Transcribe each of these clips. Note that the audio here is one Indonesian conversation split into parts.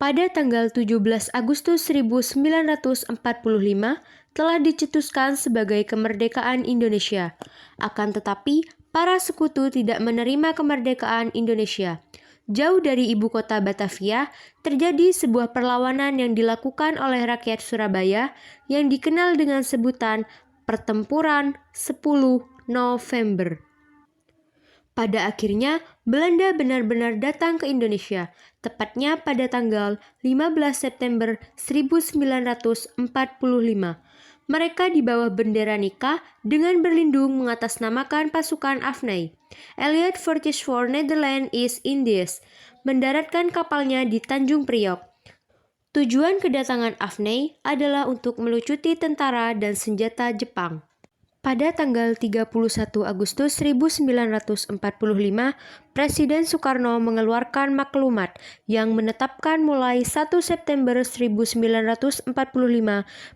Pada tanggal 17 Agustus 1945 telah dicetuskan sebagai kemerdekaan Indonesia. Akan tetapi, para sekutu tidak menerima kemerdekaan Indonesia. Jauh dari ibu kota Batavia, terjadi sebuah perlawanan yang dilakukan oleh rakyat Surabaya yang dikenal dengan sebutan Pertempuran 10 November. Pada akhirnya, Belanda benar-benar datang ke Indonesia, tepatnya pada tanggal 15 September 1945. Mereka di bawah bendera Nika dengan berlindung mengatasnamakan pasukan Afnay. Elliot Fortis for Netherlands East Indies mendaratkan kapalnya di Tanjung Priok. Tujuan kedatangan Afnay adalah untuk melucuti tentara dan senjata Jepang. Pada tanggal 31 Agustus 1945, Presiden Soekarno mengeluarkan maklumat yang menetapkan mulai 1 September 1945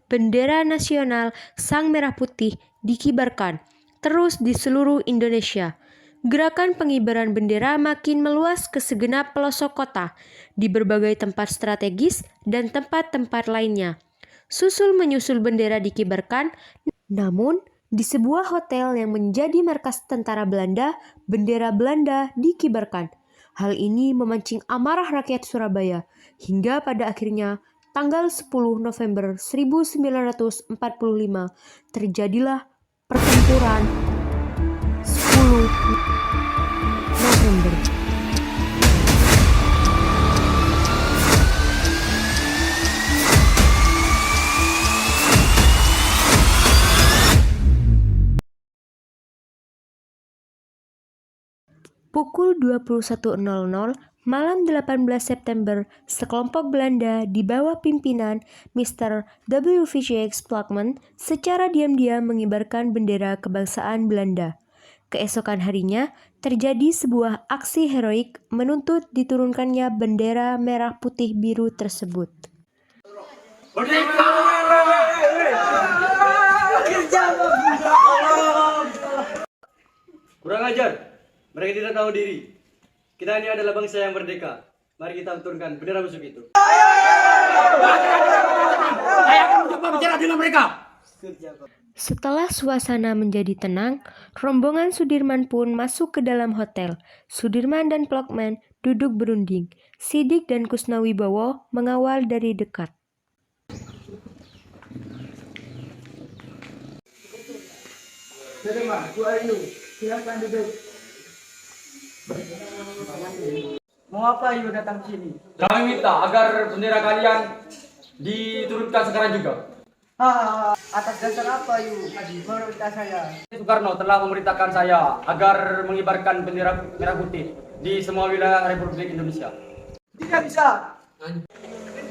bendera nasional Sang Merah Putih dikibarkan terus di seluruh Indonesia. Gerakan pengibaran bendera makin meluas ke segenap pelosok kota, di berbagai tempat strategis dan tempat-tempat lainnya. Susul-menyusul bendera dikibarkan, namun di sebuah hotel yang menjadi markas tentara Belanda, bendera Belanda dikibarkan. Hal ini memancing amarah rakyat Surabaya, hingga pada akhirnya tanggal 10 November 1945 terjadilah pertempuran 10 November. Pukul 21.00 malam 18 September, sekelompok Belanda di bawah pimpinan Mr. W.V.J.X. Plakman secara diam-diam mengibarkan bendera kebangsaan Belanda. Keesokan harinya, terjadi sebuah aksi heroik menuntut diturunkannya bendera merah putih biru tersebut. Kurang ajar, mereka tidak tahu diri. Kita ini adalah bangsa yang merdeka. Mari kita turunkan bendera musuh itu. Saya akan mencoba bicara dengan mereka. Setelah suasana menjadi tenang, rombongan Sudirman pun masuk ke dalam hotel. Sudirman dan Plakman duduk berunding. Sidik dan Kusnawibowo mengawal dari dekat. Sudirman, Bu Ayu, silakan duduk. Mau apa Ayu datang sini? Kami minta agar bendera kalian diturunkan sekarang juga. Atas dasar apa Ayu? Meminta saya. Soekarno telah memerintahkan saya agar mengibarkan bendera merah putih di semua wilayah Republik Indonesia. Tidak bisa.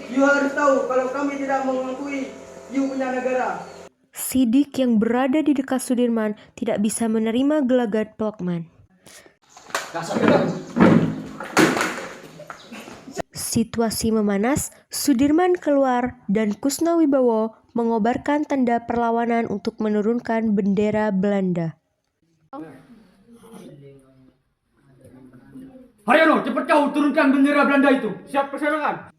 You harus tahu kalau kami tidak mengakui you punya negara. Sidik yang berada di dekat Sudirman tidak bisa menerima gelagat Plakman. Situasi memanas, Sudirman keluar dan Kusnawibowo mengobarkan tanda perlawanan untuk menurunkan bendera Belanda. Haryono, cepat kau turunkan bendera Belanda itu. Siap perserangan.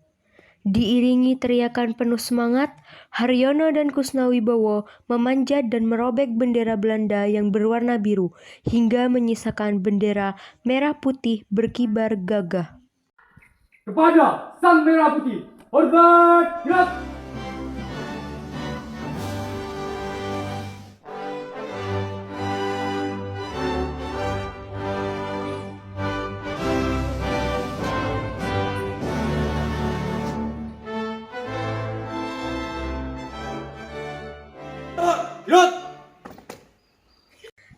Diiringi teriakan penuh semangat, Haryono dan Kusnawibowo memanjat dan merobek bendera Belanda yang berwarna biru hingga menyisakan bendera merah putih berkibar gagah. Kepada Sang Merah Putih, hormat, gerak!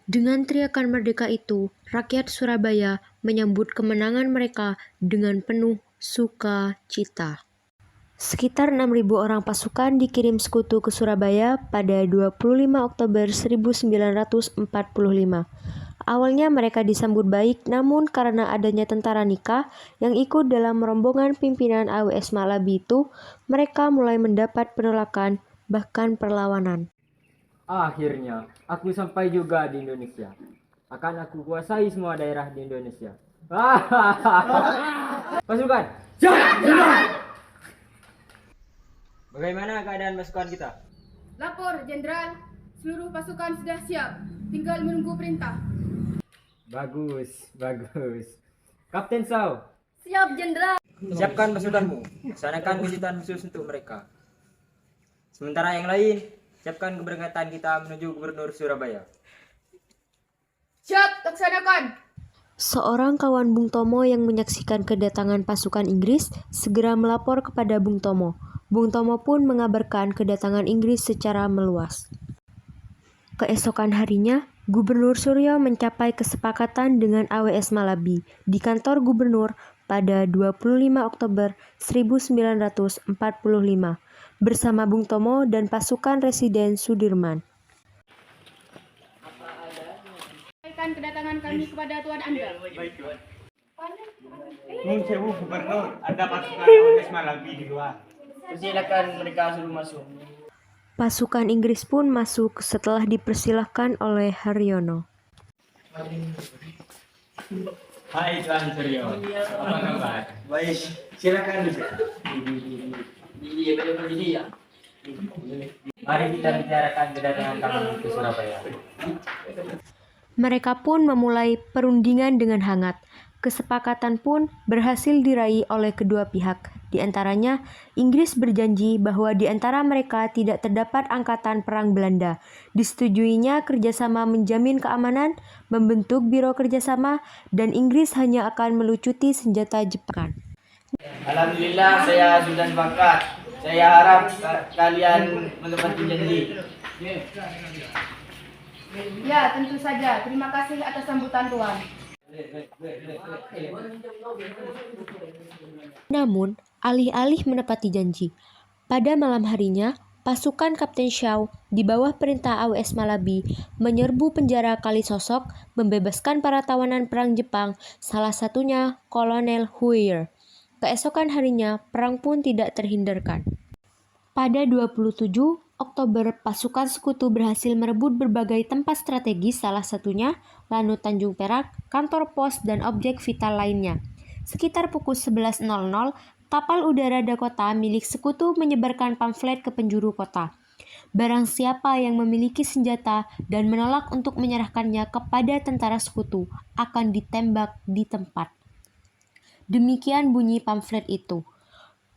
Dengan teriakan merdeka itu, rakyat Surabaya menyambut kemenangan mereka dengan penuh sukacita. Sekitar 6.000 orang pasukan dikirim sekutu ke Surabaya pada 25 Oktober 1945. Awalnya mereka disambut baik, namun karena adanya tentara Nika yang ikut dalam rombongan pimpinan AWS Malabi itu, mereka mulai mendapat penolakan, bahkan perlawanan. Akhirnya, aku sampai juga di Indonesia. Akan aku kuasai semua daerah di Indonesia. Pasukan, Siap, Bagaimana keadaan pasukan kita? Lapor, Jenderal. Seluruh pasukan sudah siap. Tinggal menunggu perintah. Bagus, bagus. Kapten Sao, Siap, Jenderal. siapkan pasukanmu. Laksanakan kejutan khusus untuk mereka. Sementara yang lain, siapkan keberangkatan kita menuju Gubernur Surabaya. Siap, laksanakan. Seorang kawan Bung Tomo yang menyaksikan kedatangan pasukan Inggris segera melapor kepada Bung Tomo. Bung Tomo pun mengabarkan kedatangan Inggris secara meluas. Keesokan harinya, Gubernur Suryo mencapai kesepakatan dengan AWS Malabi di kantor gubernur pada 25 Oktober 1945 bersama Bung Tomo dan pasukan Residen Sudirman. Sampaikan kedatangan kami kepada Tuan Anda. Nun sewu gubernur, ada pasukan AWS Malabi di luar. Persilakan mereka suruh masuk. Pasukan Inggris pun masuk setelah dipersilahkan oleh Haryono. Hai Tuan Suryo, apa kabar? Baik, silakan duduk. Mari kita bicarakan kedatangan kami ke Surabaya. Mereka pun memulai perundingan dengan hangat. Kesepakatan pun berhasil diraih oleh kedua pihak. Di antaranya, Inggris berjanji bahwa di antara mereka tidak terdapat angkatan perang Belanda. Disetujuinya kerjasama menjamin keamanan, membentuk biro kerjasama, dan Inggris hanya akan melucuti senjata Jepang. Alhamdulillah saya sudah sepakat. Saya harap kalian menepati janji. Ya, tentu saja. Terima kasih atas sambutan Tuan. Namun, alih-alih menepati janji, pada malam harinya, pasukan Kapten Shaw di bawah perintah AWS Malabi menyerbu penjara Kalisosok, membebaskan para tawanan perang Jepang, salah satunya Kolonel Huir. Keesokan harinya, perang pun tidak terhindarkan. Pada 27 Oktober, pasukan sekutu berhasil merebut berbagai tempat strategis, salah satunya Lanut Tanjung Perak, kantor pos, dan objek vital lainnya. Sekitar pukul 11.00, kapal udara Dakota milik sekutu menyebarkan pamflet ke penjuru kota. Barang siapa yang memiliki senjata dan menolak untuk menyerahkannya kepada tentara sekutu akan ditembak di tempat. Demikian bunyi pamflet itu.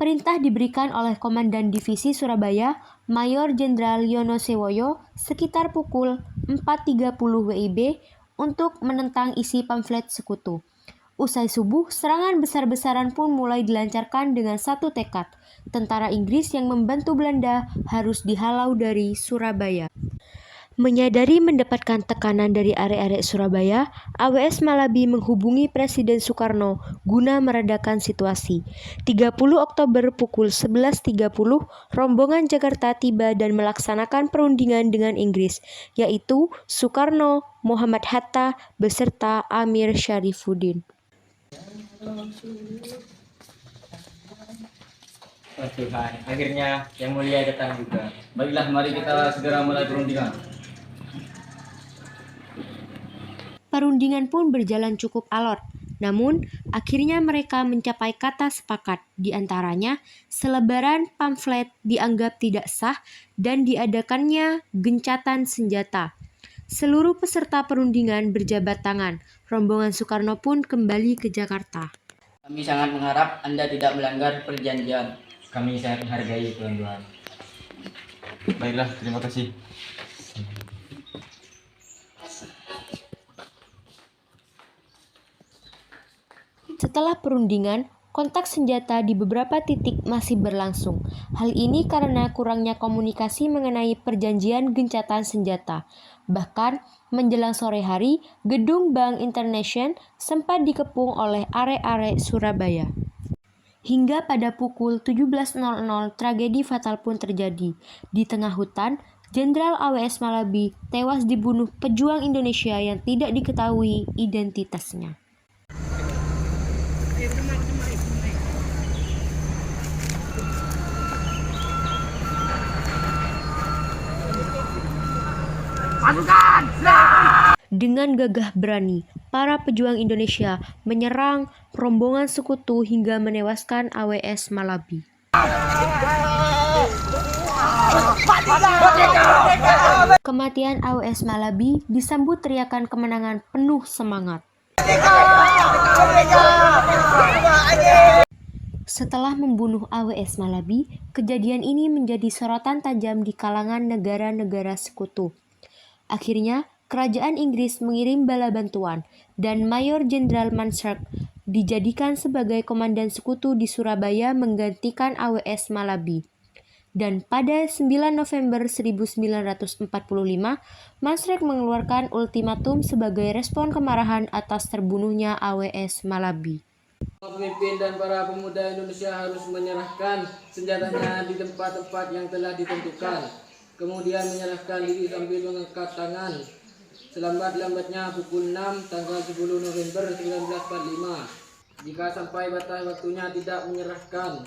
Perintah diberikan oleh Komandan Divisi Surabaya, Mayor Jenderal Yono Sewoyo, sekitar pukul 4.30 WIB untuk menentang isi pamflet sekutu. Usai subuh, serangan besar-besaran pun mulai dilancarkan dengan satu tekad. Tentara Inggris yang membantu Belanda harus dihalau dari Surabaya. Menyadari mendapatkan tekanan dari arek-arek Surabaya, AWS Malabi menghubungi Presiden Soekarno guna meredakan situasi. 30 Oktober pukul 11.30, rombongan Jakarta tiba dan melaksanakan perundingan dengan Inggris, yaitu Soekarno, Muhammad Hatta, beserta Amir Syarifuddin. Oh Tuhan, akhirnya yang mulia datang juga. Baiklah, mari kita segera mulai perundingan. Perundingan pun berjalan cukup alot, namun akhirnya mereka mencapai kata sepakat. Di antaranya, selebaran pamflet dianggap tidak sah dan diadakannya gencatan senjata. Seluruh peserta perundingan berjabat tangan. Rombongan Soekarno pun kembali ke Jakarta. Kami sangat mengharap Anda tidak melanggar perjanjian. Kami sangat menghargai tuan-tuan. Baiklah, terima kasih. Setelah perundingan, kontak senjata di beberapa titik masih berlangsung. Hal ini karena kurangnya komunikasi mengenai perjanjian gencatan senjata. Bahkan, menjelang sore hari, gedung Bank International sempat dikepung oleh arek-arek Surabaya. Hingga pada pukul 17.00, tragedi fatal pun terjadi. Di tengah hutan, Jenderal AWS Malabi tewas dibunuh pejuang Indonesia yang tidak diketahui identitasnya. Dengan gagah berani, para pejuang Indonesia menyerang rombongan sekutu hingga menewaskan AWS Malabi. Kematian AWS Malabi disambut teriakan kemenangan penuh semangat. Setelah membunuh AWS Malabi, kejadian ini menjadi sorotan tajam di kalangan negara-negara sekutu. Akhirnya, kerajaan Inggris mengirim bala bantuan, dan Mayor Jenderal Manshurst dijadikan sebagai komandan sekutu di Surabaya menggantikan AWS Malabi. Dan pada 9 November 1945, Manshurst mengeluarkan ultimatum sebagai respon kemarahan atas terbunuhnya AWS Malabi. Pemimpin dan para pemuda Indonesia harus menyerahkan senjatanya di tempat-tempat yang telah ditentukan. Kemudian menyerahkan diri sambil mengangkat tangan. Selambat-lambatnya pukul 6 tanggal 10 November 1945. Jika sampai batas waktunya tidak menyerahkan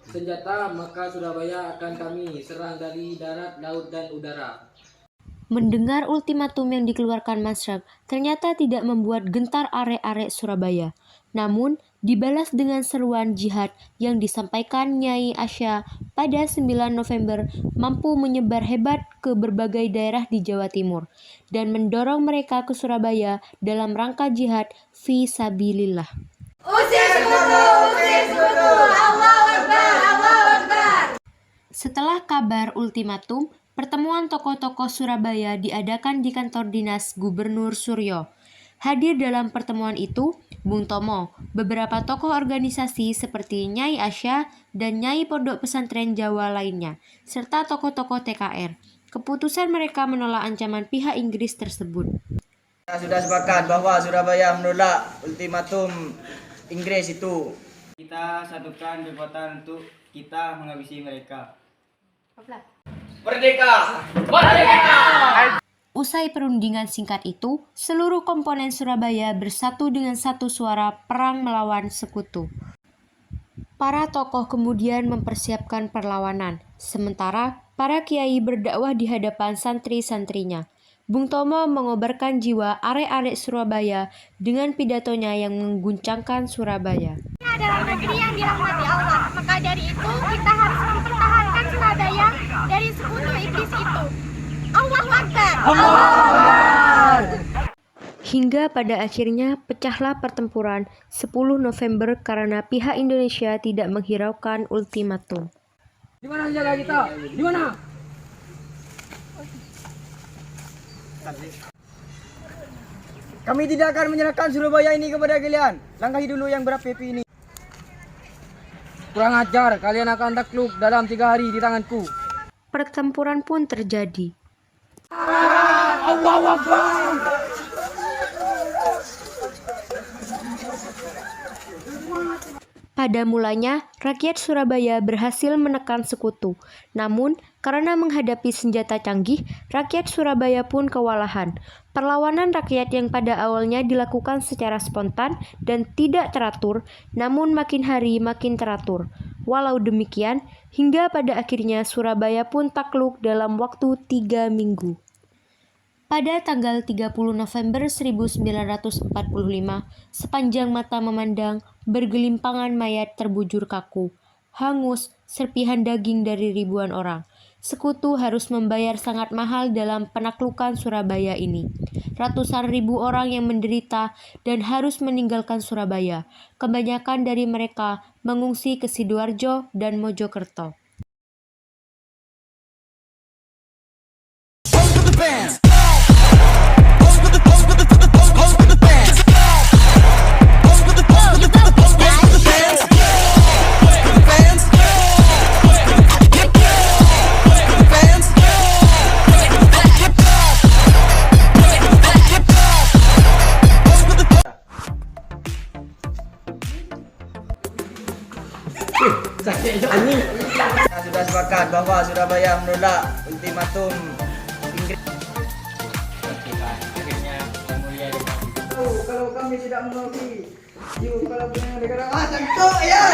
senjata, maka Surabaya akan kami serang dari darat, laut, dan udara. Mendengar ultimatum yang dikeluarkan Manshurst ternyata tidak membuat gentar arek-arek Surabaya. Namun, dibalas dengan seruan jihad yang disampaikan Nyai Asya pada 9 November mampu menyebar hebat ke berbagai daerah di Jawa Timur dan mendorong mereka ke Surabaya dalam rangka jihad fi sabilillah. Usir sekutu, Allahu Akbar, Allahu Akbar. Setelah kabar ultimatum, pertemuan tokoh-tokoh Surabaya diadakan di kantor dinas Gubernur Suryo. Hadir dalam pertemuan itu, Bung Tomo, beberapa tokoh organisasi seperti Nyai Asya dan Nyai Pondok Pesantren Jawa lainnya, serta tokoh-tokoh TKR. Keputusan mereka menolak ancaman pihak Inggris tersebut. Kita sudah sepakat bahwa Surabaya menolak ultimatum Inggris itu. Kita satukan kekuatan untuk kita menghabisi mereka. Merdeka! Usai perundingan singkat itu, seluruh komponen Surabaya bersatu dengan satu suara perang melawan sekutu. Para tokoh kemudian mempersiapkan perlawanan, sementara para kiai berdakwah di hadapan santri-santrinya. Bung Tomo mengobarkan jiwa arek-arek Surabaya dengan pidatonya yang mengguncangkan Surabaya. Ini adalah negeri yang dirahmati Allah, maka dari itu kita harus mempertahankan Surabaya dari sekutu iblis itu. Allahu Akbar. Hingga pada akhirnya pecahlah pertempuran 10 November karena pihak Indonesia tidak menghiraukan ultimatum. Di mana senjata kita? Di mana? Kami tidak akan menyerahkan Surabaya ini kepada kalian. Langkahi dulu yang berapi-api ini. Kurang ajar, kalian akan takluk dalam 3 hari di tanganku. Pertempuran pun terjadi. Pada mulanya, rakyat Surabaya berhasil menekan sekutu. Namun, karena menghadapi senjata canggih, rakyat Surabaya pun kewalahan. Perlawanan rakyat yang pada awalnya dilakukan secara spontan dan tidak teratur, namun makin hari makin teratur. Walau demikian, hingga pada akhirnya Surabaya pun takluk dalam waktu 3 minggu. Pada tanggal 30 November 1945, sepanjang mata memandang, bergelimpangan mayat terbujur kaku, hangus, serpihan daging dari ribuan orang. Sekutu harus membayar sangat mahal dalam penaklukan Surabaya ini. Ratusan ribu orang yang menderita dan harus meninggalkan Surabaya. Kebanyakan dari mereka mengungsi ke Sidoarjo dan Mojokerto. Kita sudah sepakat bahwa Surabaya menolak ultimatum Inggris. Akhirnya yang mulia Kalau kami tidak mengakui, kalau punya negara tentu ya.